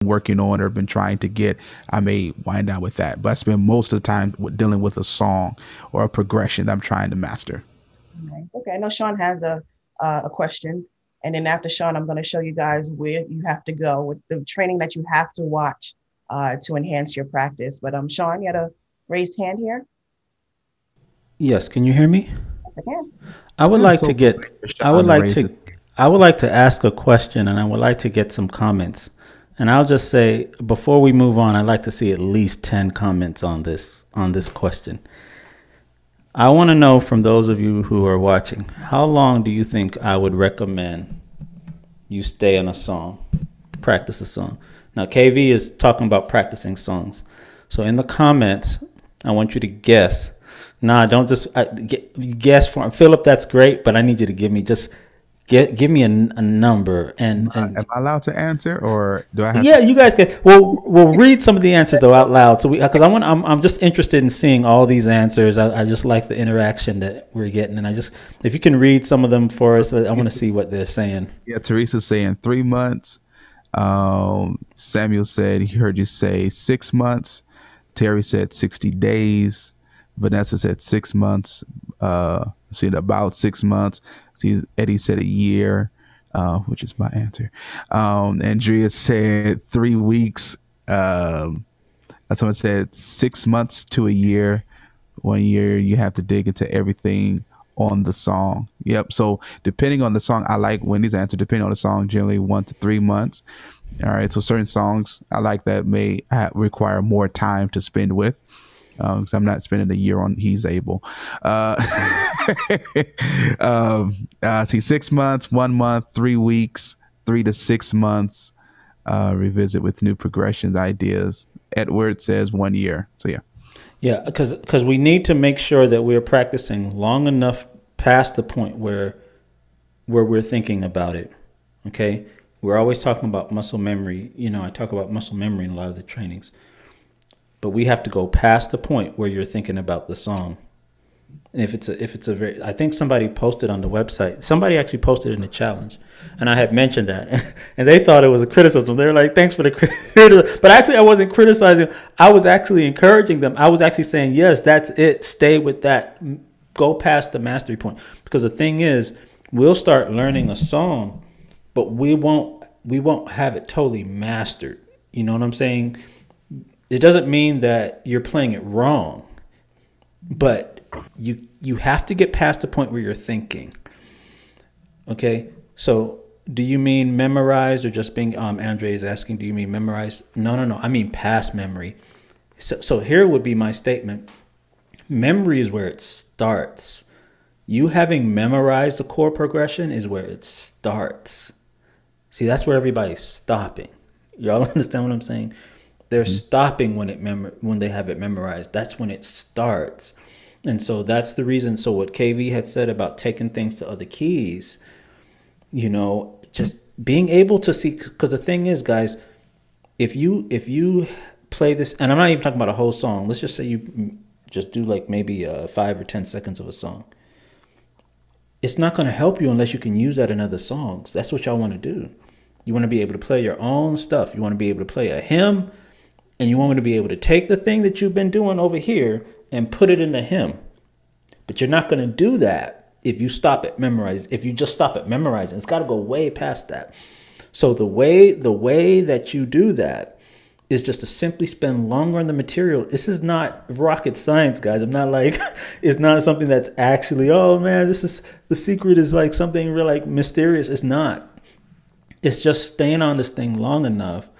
working on or been trying to get, I may wind down with that. But I spend most of the time dealing with a song or a progression that I'm trying to master. Right. Okay, I know Sean has a question, and then after Sean, I'm going to show you guys where you have to go with the training that you have to watch to enhance your practice. But Sean, you had a raised hand here. Yes, can you hear me? Yes, I can. I would Yeah, like so to get I would Sean to like raise to it. I would like to ask a question and I would like to get some comments. And I'll just say before we move on, I'd like to see at least 10 comments on this question. I want to know from those of you who are watching, how long do you think I would recommend you stay on a song, practice a song? Now, KV is talking about practicing songs. So in the comments, I want you to guess. Nah, don't just guess for Philip. That's great, but I need you to give me just give me a number Am I allowed to answer, or do I have yeah, to? you guys can. We'll read some of the answers though out loud. So because I'm just interested in seeing all these answers. I just like the interaction that we're getting, and if you can read some of them for us, I want to see what they're saying. Yeah, Teresa's saying 3 months. Samuel said he heard you say 6 months. Terry said 60 days. Vanessa said 6 months. Said about 6 months. See, Eddie said a year, which is my answer. Andrea said 3 weeks. Someone said 6 months to a year. 1 year, you have to dig into everything on the song. Yep. So depending on the song, I like Wendy's answer. Depending on the song, generally 1 to 3 months. All right. So certain songs I like that may require more time to spend with. Because I'm not spending a year on He's Able. Uh, see, 6 months, 1 month, 3 weeks, 3 to 6 months. Revisit with new progressions, ideas. Edward says 1 year. So yeah. Yeah, because we need to make sure that we're practicing long enough past the point where we're thinking about it. Okay, we're always talking about muscle memory. I talk about muscle memory in a lot of the trainings, but we have to go past the point where you're thinking about the song. And if it's a very, I think somebody posted on the website. Somebody actually posted in the challenge, and I had mentioned that, and they thought it was a criticism. They were like, "Thanks for the criticism," but actually, I wasn't criticizing. I was actually encouraging them. I was actually saying, "Yes, that's it. Stay with that. Go past the mastery point." Because the thing is, we'll start learning a song, but we won't have it totally mastered. You know what I'm saying? It doesn't mean that you're playing it wrong, but you have to get past the point where you're thinking. Okay, so do you mean memorized or just being? Andre is asking, do you mean memorized? No. I mean past memory. So here would be my statement. Memory is where it starts. You having memorized the chord progression is where it starts. See, that's where everybody's stopping. Y'all understand what I'm saying? They're stopping when they have it memorized. That's when it starts. And so that's the reason. So what KV had said about taking things to other keys, just being able to see, because the thing is, guys, if you play this, and I'm not even talking about a whole song. Let's just say you just do like maybe 5 or 10 seconds of a song. It's not going to help you unless you can use that in other songs. That's what y'all want to do. You want to be able to play your own stuff. You want to be able to play a hymn, and you want to be able to take the thing that you've been doing over here and put it in the hymn. But you're not going to do that if you stop at memorize. If you just stop at memorizing, it's got to go way past that. So the way that you do that is just to simply spend longer on the material. This is not rocket science, guys. I'm not like, it's not something that's actually, oh man, the secret is like something real like mysterious. It's not. It's just staying on this thing long enough.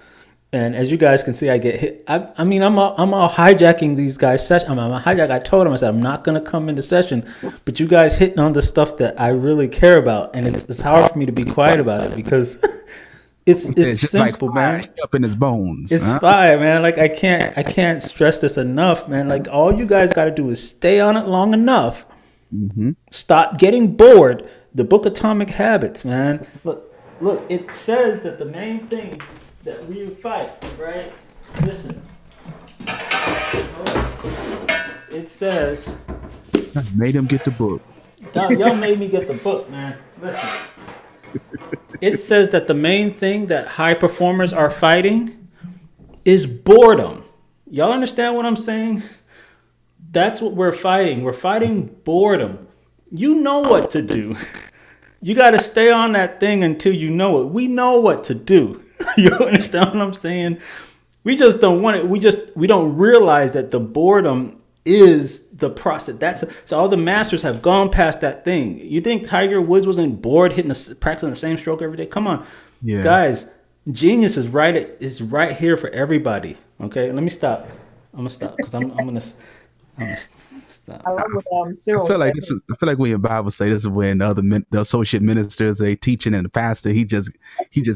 And as you guys can see, I get hit. I'm all hijacking these guys' session. I'm a hijack. I told them, I said, I'm not going to come into session, but you guys hitting on the stuff that I really care about. And it's hard for me to be quiet about it because it's just simple, like man. up in his bones. It's fire, man. Like I can't stress this enough, man. Like all you guys got to do is stay on it long enough. Stop getting bored. The book Atomic Habits, man. Look, it says that the main thing that we fight, right? Listen. It says... Made him get the book. Y'all made me get the book, man. Listen. It says that the main thing that high performers are fighting is boredom. Y'all understand what I'm saying? That's what we're fighting. We're fighting boredom. You know what to do. You got to stay on that thing until you know it. We know what to do. You understand what I'm saying? We just don't want it. We don't realize that the boredom is the process. So all the masters have gone past that thing. You think Tiger Woods wasn't bored practicing the same stroke every day? Come on, Yeah. guys. Genius is right here for everybody. Okay, let me stop. I'm gonna stop because I'm gonna stop. I love what I Cyril feel said. like I feel like when your Bible say this is when the associate ministers they teaching and the pastor he just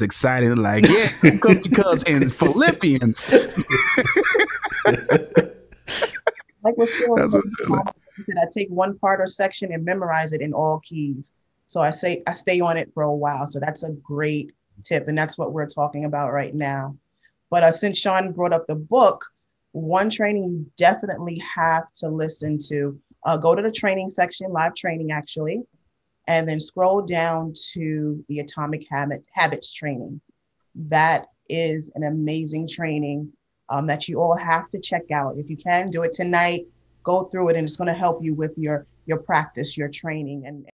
excited like yeah because in Philippians Like what Cyril that's said, what I feel like. he said, I take one part or section and memorize it in all keys. So I stay on it for a while. So that's a great tip. And that's what we're talking about right now. But since Sean brought up the book, one training you definitely have to listen to. Go to the training section, live training actually, and then scroll down to the Atomic Habits training. That is an amazing training that you all have to check out. If you can, do it tonight. Go through it, and it's going to help you with your practice, your training, and